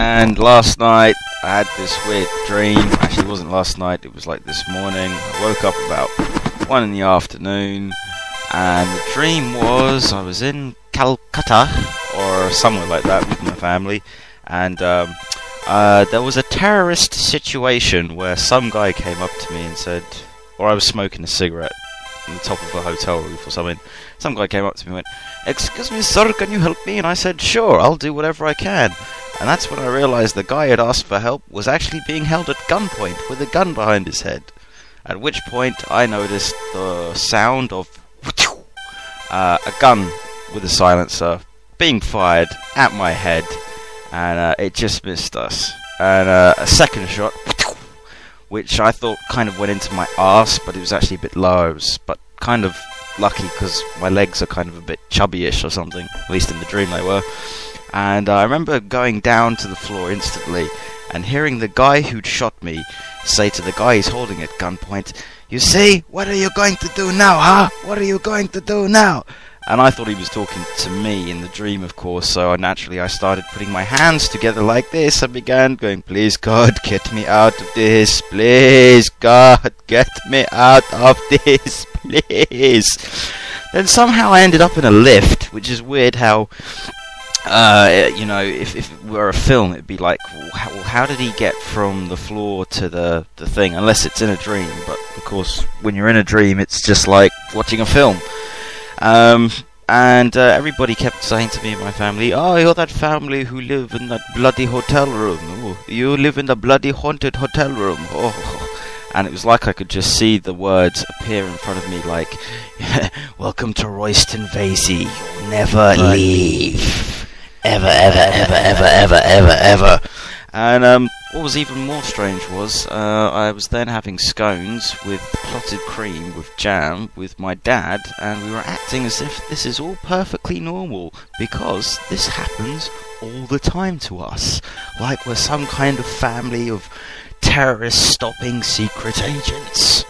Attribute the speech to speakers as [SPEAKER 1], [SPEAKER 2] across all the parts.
[SPEAKER 1] And last night I had this weird dream. Actually, it wasn't last night, it was like this morning. I woke up about 1 in the afternoon, and the dream was I was in Calcutta or somewhere like that with my family, and there was a terrorist situation where some guy came up to me and said, or I was smoking a cigarette on the top of a hotel roof or something. Some guy came up to me and went, "Excuse me, sir, can you help me?" And I said, "Sure, I'll do whatever I can." And that's when I realised the guy had asked for help was actually being held at gunpoint with a gun behind his head. At which point I noticed the sound of a gun with a silencer being fired at my head, and it just missed us. And a second shot, which I thought kind of went into my arse, but it was actually a bit low. But kind of lucky because my legs are kind of a bit chubby-ish or something, at least in the dream they were. And I remember going down to the floor instantly and hearing the guy who'd shot me say to the guy he's holding at gunpoint, "You see, what are you going to do now, huh? What are you going to do now?" And I thought he was talking to me in the dream, of course, so naturally I started putting my hands together like this and began going, "Please God, get me out of this, please God, get me out of this, please." Then somehow I ended up in a lift, which is weird how, you know, if it were a film, it'd be like, well, how did he get from the floor to the thing, unless it's in a dream. But of course, when you're in a dream, it's just like watching a film. And everybody kept saying to me and my family, "Oh, you're that family who live in that bloody hotel room. Oh, you live in the bloody haunted hotel room." Oh. And it was like I could just see the words appear in front of me, like, "Welcome to Royston Vasey. You'll never leave. Ever, ever, ever, ever, ever, ever, ever." And what was even more strange was I was then having scones with clotted cream with jam with my dad, and we were acting as if this is all perfectly normal, because this happens all the time to us, like we're some kind of family of terrorist stopping secret agents.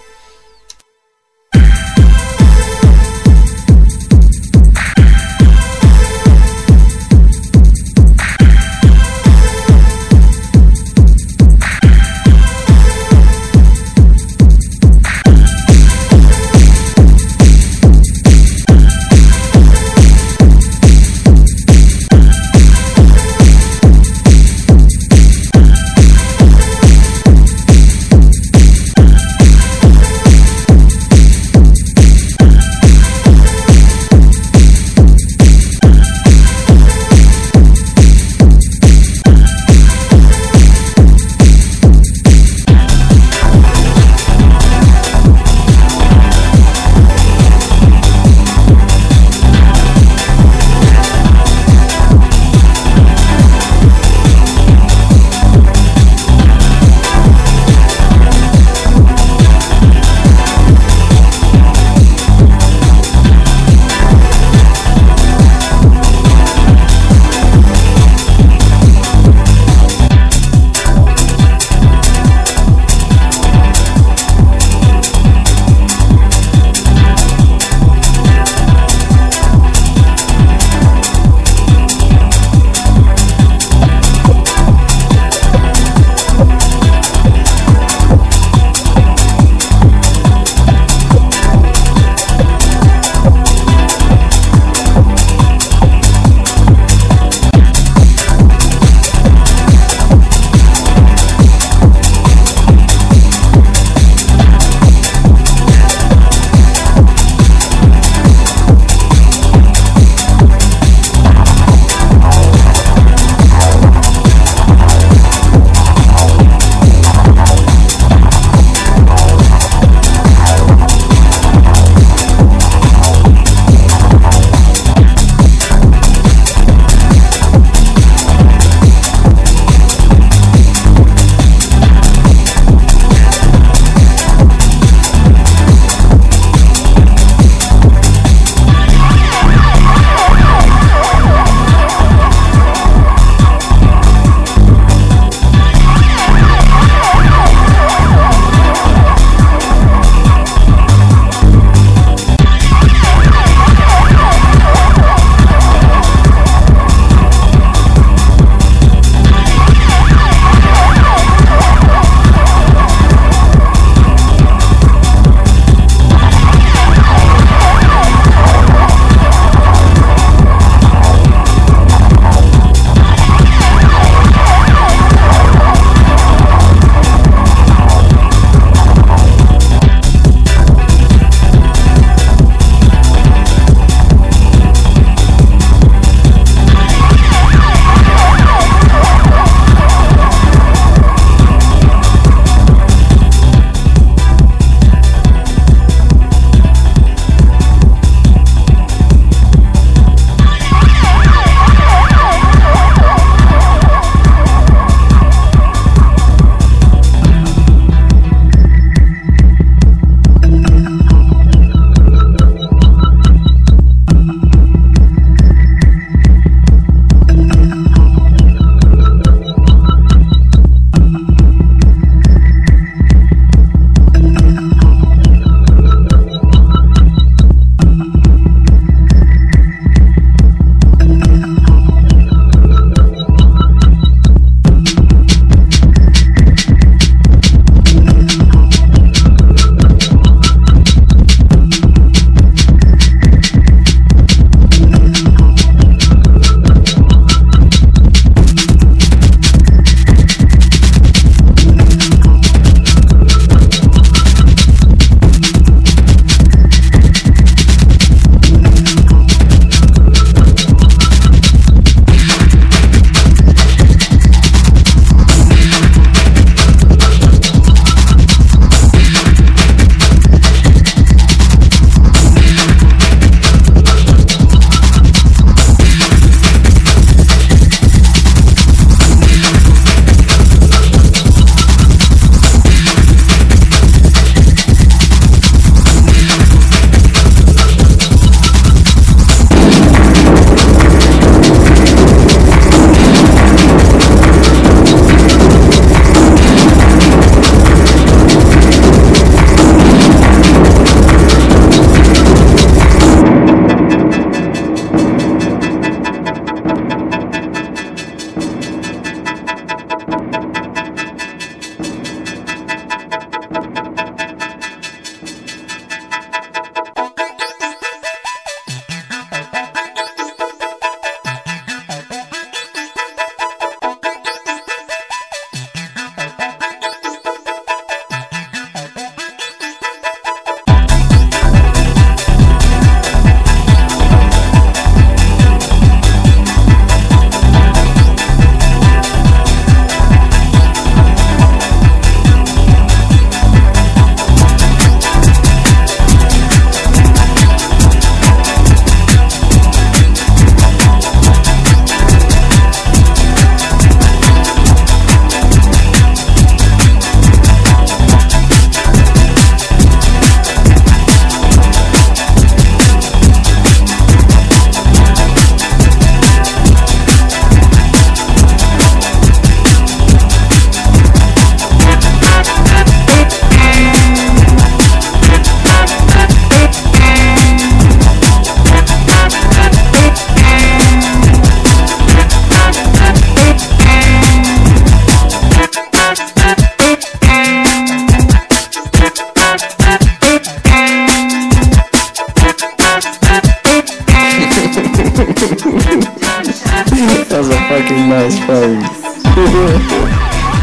[SPEAKER 2] It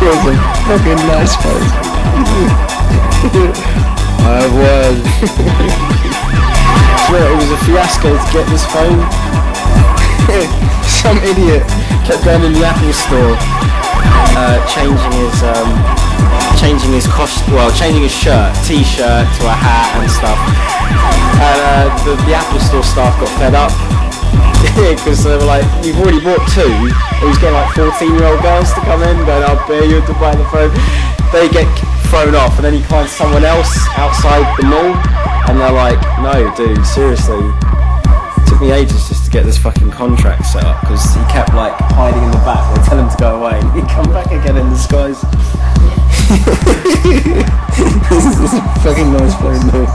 [SPEAKER 2] was a fucking nice phone. I won. It was a fiasco to get this phone. Some idiot kept going in the Apple store, changing his shirt, t-shirt to a hat and stuff. And the Apple store staff got fed up because they were like, "You've already bought two." He was getting like 14-year-old girls to come in, going, "I'll pay you to buy the phone." They get thrown off, and then he finds someone else outside the mall, and they're like, "No, dude, seriously." It took me ages just to get this fucking contract set up because he kept like hiding in the back. They tell him to go away, and he'd come back again in disguise. This is a fucking nice phone though.